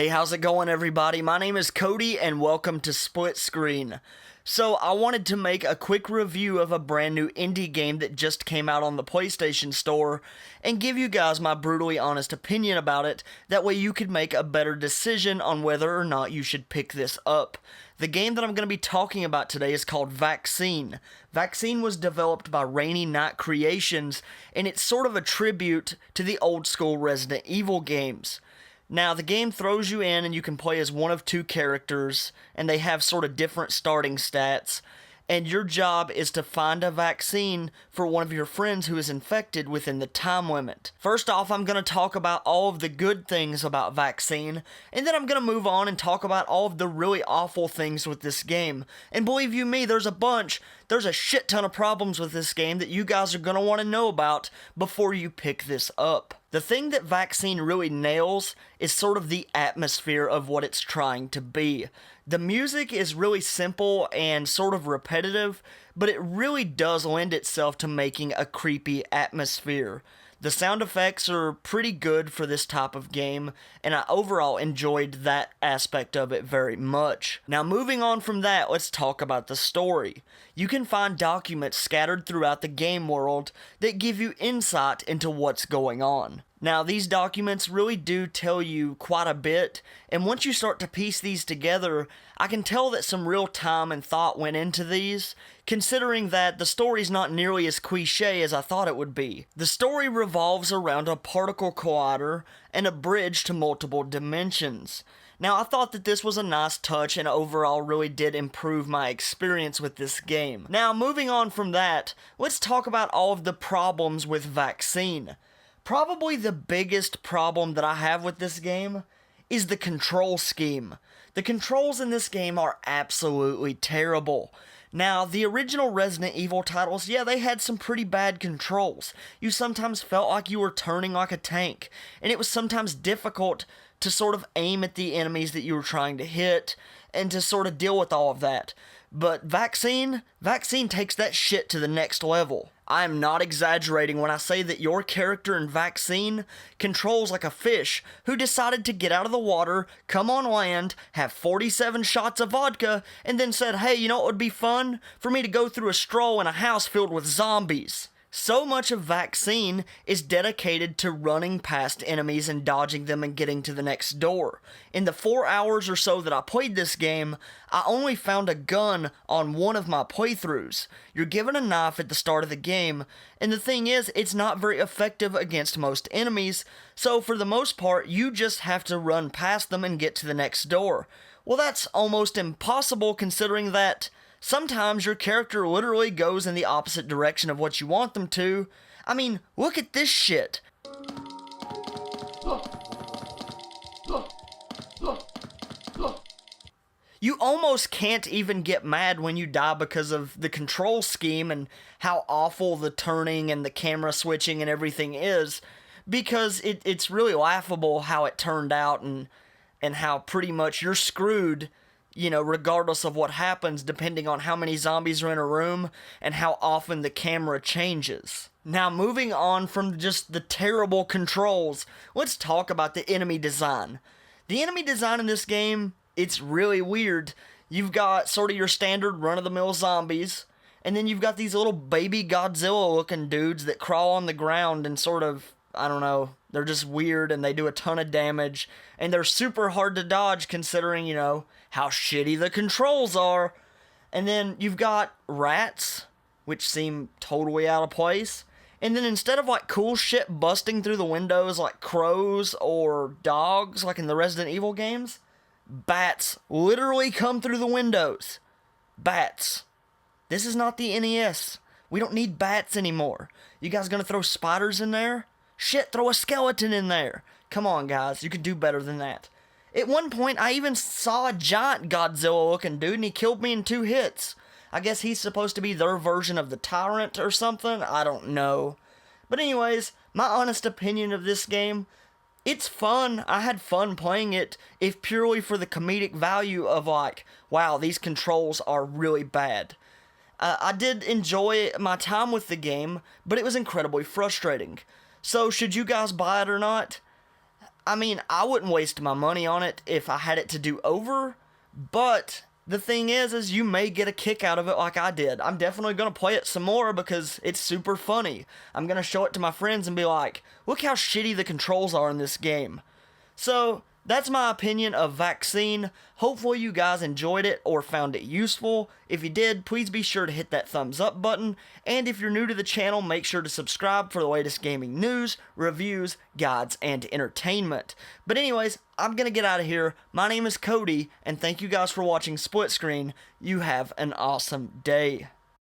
Hey, how's it going, everybody? My name is Cody, and welcome to Split Screen. So, I wanted to make a quick review of a brand new indie game that just came out on the PlayStation Store, and give you guys my brutally honest opinion about it. That way you could make a better decision on whether or not you should pick this up. The game that I'm going to be talking about today is called Vaccine. Vaccine was developed by Rainy Night Creations, and it's sort of a tribute to the old school Resident Evil games. Now, the game throws you in and you can play as one of two characters, and they have sort of different starting stats, and your job is to find a vaccine for one of your friends who is infected within the time limit. First off, I'm going to talk about all of the good things about Vaccine, and then I'm going to move on and talk about all of the really awful things with this game. And believe you me, there's a shit ton of problems with this game that you guys are going to want to know about before you pick this up. The thing that Vaccine really nails is sort of the atmosphere of what it's trying to be. The music is really simple and sort of repetitive, but it really does lend itself to making a creepy atmosphere. The sound effects are pretty good for this type of game, and I overall enjoyed that aspect of it very much. Now, moving on from that, let's talk about the story. You can find documents scattered throughout the game world that give you insight into what's going on. Now, these documents really do tell you quite a bit, and once you start to piece these together, I can tell that some real time and thought went into these, considering that the story's not nearly as cliche as I thought it would be. The story revolves around a particle collider and a bridge to multiple dimensions. Now, I thought that this was a nice touch and overall really did improve my experience with this game. Now, moving on from that, let's talk about all of the problems with Vaccine. Probably the biggest problem that I have with this game is the control scheme. The controls in this game are absolutely terrible. Now, the original Resident Evil titles, yeah, they had some pretty bad controls. You sometimes felt like you were turning like a tank, and it was sometimes difficult to sort of aim at the enemies that you were trying to hit, and to sort of deal with all of that. But Vaccine takes that shit to the next level. I am not exaggerating when I say that your character in Vaccine controls like a fish who decided to get out of the water, come on land, have 47 shots of vodka, and then said, hey, you know what would be fun? For me to go through a stroll in a house filled with zombies. So much of Vaccine is dedicated to running past enemies and dodging them and getting to the next door. In the 4 hours or so that I played this game, I only found a gun on one of my playthroughs. You're given a knife at the start of the game, and the thing is, it's not very effective against most enemies, so for the most part, you just have to run past them and get to the next door. Well, that's almost impossible considering that sometimes your character literally goes in the opposite direction of what you want them to. I mean, look at this shit. You almost can't even get mad when you die because of the control scheme and how awful the turning and the camera switching and everything is, because it's really laughable how it turned out and how pretty much you're screwed, you know, regardless of what happens, depending on how many zombies are in a room and how often the camera changes. Now, moving on from just the terrible controls, let's talk about the enemy design. The enemy design in this game, it's really weird. You've got sort of your standard run-of-the-mill zombies, and then you've got these little baby Godzilla-looking dudes that crawl on the ground and sort of, I don't know, they're just weird and they do a ton of damage, and they're super hard to dodge considering, you know, how shitty the controls are. And then you've got rats, which seem totally out of place. And then instead of like cool shit busting through the windows like crows or dogs like in the Resident Evil games, bats literally come through the windows. Bats. This is not the NES. We don't need bats anymore. You guys gonna throw spiders in there? Shit, throw a skeleton in there. Come on, guys, you can do better than that. At one point, I even saw a giant Godzilla-looking dude, and he killed me in 2 hits. I guess he's supposed to be their version of the Tyrant or something? I don't know. But anyways, my honest opinion of this game, it's fun. I had fun playing it, if purely for the comedic value of like, wow, these controls are really bad. I did enjoy my time with the game, but it was incredibly frustrating. So, should you guys buy it or not? I mean, I wouldn't waste my money on it if I had it to do over, but the thing is you may get a kick out of it like I did. I'm definitely going to play it some more because it's super funny. I'm going to show it to my friends and be like, look how shitty the controls are in this game. So, that's my opinion of Vaccine. Hopefully you guys enjoyed it or found it useful. If you did, please be sure to hit that thumbs up button. And if you're new to the channel, make sure to subscribe for the latest gaming news, reviews, guides, and entertainment. But anyways, I'm going to get out of here. My name is Cody, and thank you guys for watching Split Screen. You have an awesome day.